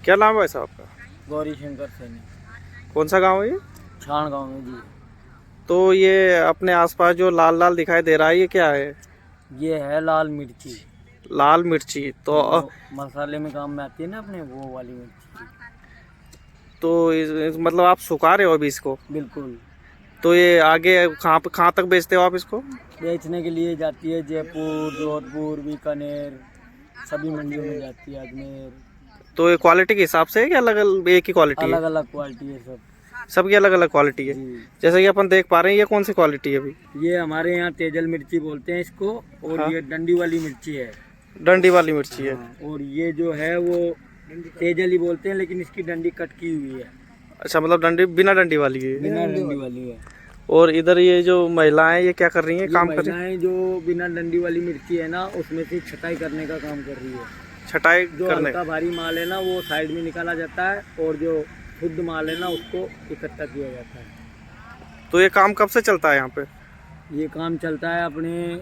क्या नाम है साहब आपका? गौरी शंकर सैनी। कौन सा गांव है ये? छाण गांव में जी। तो ये अपने आसपास जो लाल लाल दिखाई दे रहा है ये क्या है? ये है लाल मिर्ची। लाल मिर्ची तो वो मसाले में काम में आती है ना अपने, वो वाली मिर्ची। मतलब आप सुखा रहे हो अभी इसको? बिल्कुल। तो ये आगे कहाँ तक बेचते हो आप इसको? बेचने के लिए जाती है जयपुर, जोधपुर, बीकानेर, सभी मंडियों में जाती है, अजमेर। तो ये क्वालिटी के हिसाब से है कि अलग अलग एक ही क्वालिटी है? अलग अलग क्वालिटी है सब। सबकी अलग अलग क्वालिटी है। जी। जैसे कि अपन देख पा रहे हैं ये कौन सी क्वालिटी है अभी? ये हमारे यहाँ तेजल मिर्ची बोलते हैं इसको, और हाँ। ये डंडी वाली मिर्ची है। डंडी वाली मिर्ची है। हाँ, और ये जो है वो तेजल ही बोलते हैं, लेकिन इसकी डंडी कट की हुई है। अच्छा, मतलब डंडी बिना डंडी वाली है। बिना डंडी वाली है। और इधर ये जो महिलाएं ये क्या कर रही हैं? ये काम कर रही हैं? महिलाएं जो बिना डंडी वाली मिर्ची है ना, उसमें से छटाई करने का काम कर रही है। छटाई जो करने हल्का भारी माल है ना वो साइड में निकाला जाता है, और जो शुद्ध माल है ना उसको इकट्ठा किया जाता है। तो ये काम कब से चलता है यहाँ पे? ये काम चलता है अपने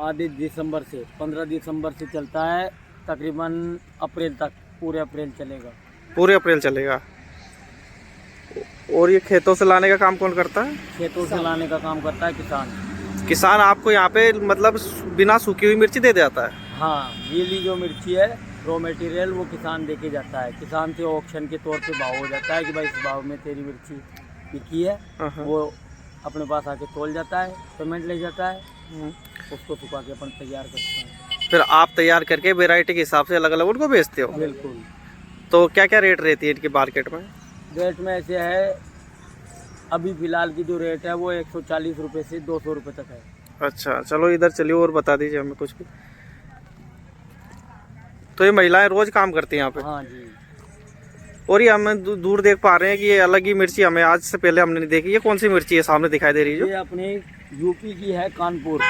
आधे दिसंबर से, 15 दिसंबर से चलता है, तकरीबन अप्रैल तक, पूरे अप्रैल चलेगा। पूरे अप्रैल चलेगा। और ये खेतों से लाने का काम कौन करता है? खेतों से लाने का काम करता है किसान। किसान आपको यहाँ पे मतलब बिना सूखी हुई मिर्ची दे देता है? हाँ, गीली जो मिर्ची है, रॉ मटेरियल, वो किसान देके जाता है। किसान से ऑक्शन के तौर पे भाव हो जाता है कि भाई इस भाव में तेरी मिर्ची बिकी है। वो अपने पास आके तोल जाता है, पेमेंट ले जाता है, उसको सुखा के अपन तैयार करते हैं। फिर आप तैयार करके वैरायटी के हिसाब से अलग अलग उनको बेचते हो? बिल्कुल। तो क्या क्या रेट रहती है इनकी मार्केट में? रेट में ऐसे है, अभी फिलहाल की जो रेट है वो 140 रुपये से 200 रुपये तक है। अच्छा, चलो इधर चलिए और बता दीजिए हमें कुछ भी। तो ये महिलाएं रोज काम करती हैं यहाँ पे? हाँ जी। और ये हम दूर देख पा रहे हैं कि ये अलग ही मिर्ची हमें आज से पहले हमने नहीं देखी। ये कौन सी मिर्ची है सामने दिखाई दे रही है जो? ये अपने यूपी की है, कानपुर।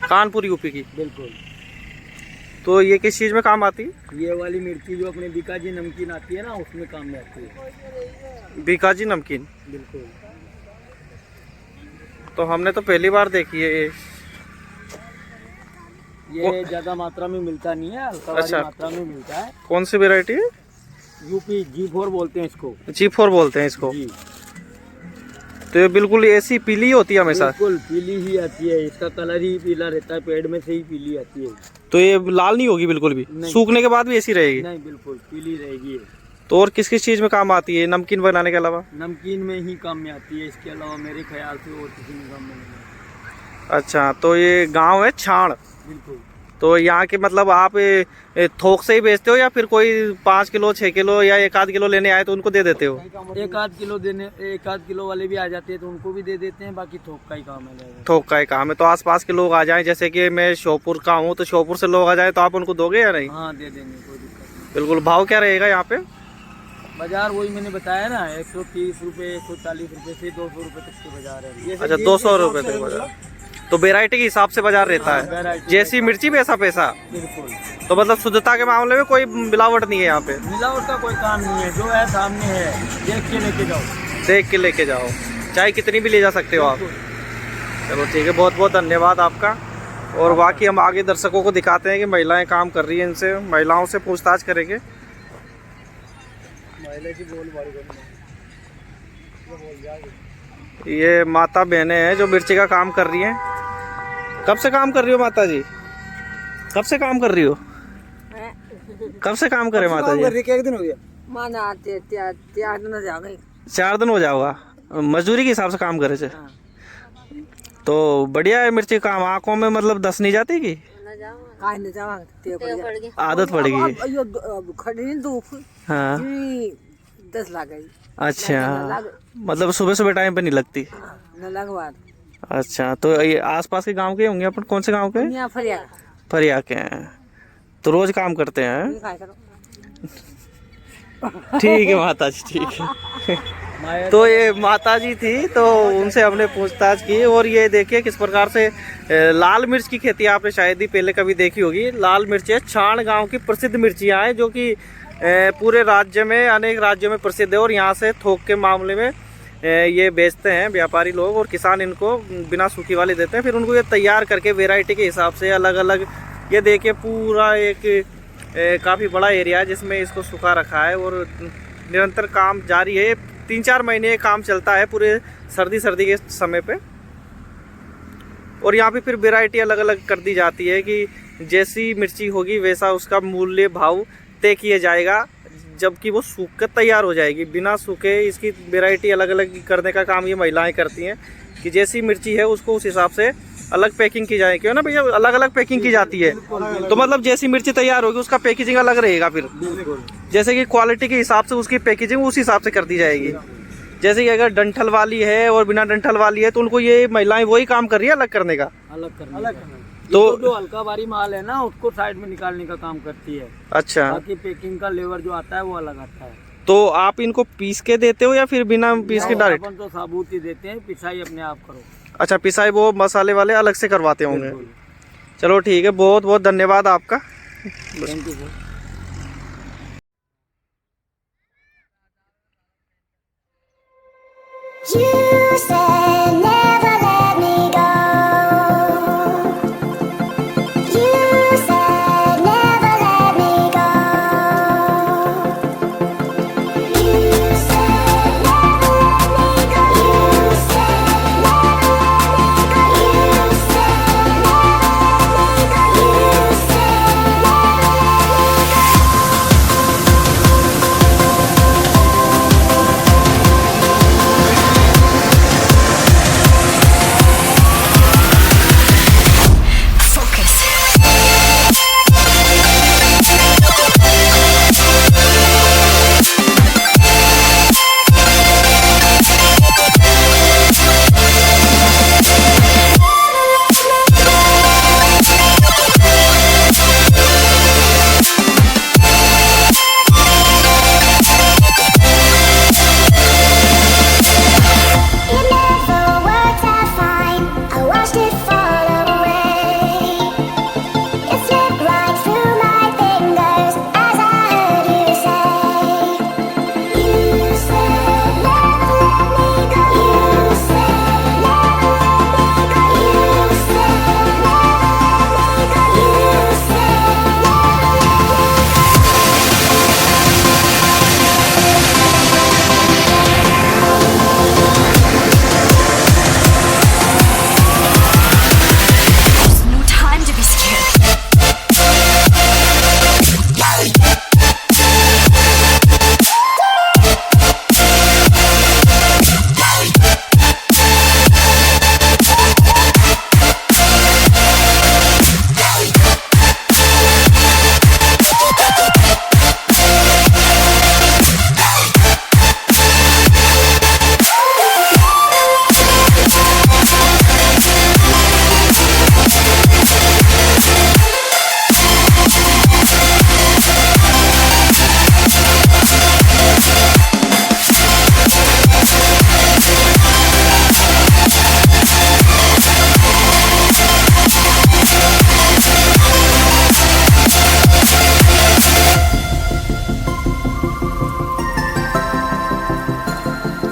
कानपुर यूपी की? बिल्कुल। तो ये किस चीज़ में काम आती है? ये वाली मिर्ची जो अपने बीकाजी नमकीन आती है ना, उसमें काम में आती है। बीकाजी नमकीन? बिल्कुल। तो हमने तो पहली बार देखी है ये ज्यादा मात्रा में मिलता नहीं है, हल्का वाली अच्छा। मात्रा में मिलता है। कौन सी वेराइटी है? यूपी G4 बोलते हैं इसको। G4 बोलते हैं इसको? जी। तो ये बिल्कुल ऐसी पीली होती है हमेशा? बिल्कुल पीली ही आती है, इसका कलर ही पीला रहता है, पेड़ में से ही पीली आती है। तो ये लाल नहीं होगी बिल्कुल भी? नहीं। सूखने के बाद भी ऐसी रहेगी? नहीं, बिल्कुल पीली रहेगी ये। तो और किस किस चीज़ में काम आती है नमकीन बनाने के अलावा? नमकीन में ही काम में आती है, इसके अलावा मेरे ख्याल से और किसी में काम में नहीं है। अच्छा, तो ये गांव है छाण? बिल्कुल। तो यहाँ के मतलब आप थोक से ही बेचते हो या फिर कोई 5 किलो 6 किलो या 1 आध किलो लेने आए तो उनको दे देते हो? 1 आध किलो वाले भी आ जाते हैं तो उनको भी दे देते हैं, बाकी थोक का ही काम है। थोक का ही काम है। तो आसपास के लोग आ जाएं, जैसे कि मैं श्योपुर का हूँ, तो श्योपुर से लोग आ जाए तो आप उनको दोगे या नहीं? हाँ, दे देंगे, कोई दिक्कत नहीं। बिल्कुल। भाव क्या रहेगा यहाँ पे? बाजार वही मैंने बताया ना, 130 रुपये, 140 रुपये से 200 रुपये तक के बाजार है। अच्छा, 200 रुपये तक बाजार। तो वेराइटी के हिसाब से बाजार रहता है? वैरायटी जैसी मिर्ची वैसा पैसा? बिल्कुल। तो मतलब शुद्धता के मामले में कोई मिलावट नहीं है यहाँ पे? मिलावट का कोई काम नहीं है, जो है सामने है, देख के लेके जाओ। देख के लेके जाओ, चाहे कितनी भी ले जा सकते हो आप। चलो ठीक है, बहुत बहुत धन्यवाद आपका। और बाकी हम आगे दर्शकों को दिखाते हैं कि महिलाएं काम कर रही हैं, इनसे महिलाओं से पूछताछ करेंगे। ये माता बहनें हैं जो मिर्ची का काम कर रही हैं। कब से काम कर रही हो माता जी? कब से काम कर रही हो? कब से काम करे माता जी? एक दिन हो गया। 4 दिन हो जाओगा। मजदूरी के हिसाब से काम करे थे? तो बढ़िया है मिर्ची काम। आंखों में मतलब दस नहीं जाती की? आदत पड़ गई? हाँ। 10 लाख गई। अच्छा, मतलब सुबह सुबह टाइम पे नहीं लगती? अच्छा, तो ये आसपास के गांव के होंगे अपन? कौन से गांव के? फरिया के हैं। तो रोज काम करते हैं? ठीक है माता जी, ठीक है। तो ये माता जी थी, तो उनसे हमने पूछताछ की। और ये देखिए किस प्रकार से लाल मिर्च की खेती आपने शायद ही पहले कभी देखी होगी। लाल मिर्च है, छाण गांव की प्रसिद्ध मिर्चियाँ हैं जो कि पूरे राज्य में, अनेक राज्यों में प्रसिद्ध है। और यहाँ से थोक के मामले में ये बेचते हैं व्यापारी लोग, और किसान इनको बिना सूखी वाले देते हैं। फिर उनको ये तैयार करके वैरायटी के हिसाब से अलग अलग, ये देखिए पूरा एक काफ़ी बड़ा एरिया है जिसमें इसको सुखा रखा है और निरंतर काम जारी है। 3-4 महीने काम चलता है पूरे सर्दी के समय पे। और यहाँ पे फिर वैरायटी अलग अलग कर दी जाती है कि जैसी मिर्ची होगी वैसा उसका मूल्य भाव तय किया जाएगा, जबकि वो सूख कर तैयार हो जाएगी। बिना सूखे इसकी वैरायटी अलग अलग करने का काम ये महिलाएं करती हैं कि जैसी मिर्ची है उसको उस हिसाब से अलग पैकिंग की जाए। क्यों ना भैया, अलग अलग पैकिंग की जाती है। तो मतलब जैसी मिर्ची तैयार होगी उसका पैकेजिंग अलग रहेगा फिर, जैसे कि क्वालिटी के हिसाब से उसकी पैकेजिंग उस हिसाब से कर दी जाएगी। जैसे कि अगर डंठल वाली है और बिना डंठल वाली है तो उनको ये महिलाएं वही काम कर रही है अलग करने का। तो जो हल्का भारी माल है ना उसको साइड में निकालने का काम करती है। अच्छा, बाकी पैकिंग का लेवर जो आता है वो अलग आता है। तो आप इनको पीस के देते हो या फिर बिना पीस के डायरेक्ट? अपन तो साबुत ही देते हैं, पिसाई अपने आप करो। अच्छा, पिसाई वो मसाले वाले अलग से करवाते होंगे। चलो ठीक है, बहुत बहुत धन्यवाद आपका। Thank you sir. Yeah.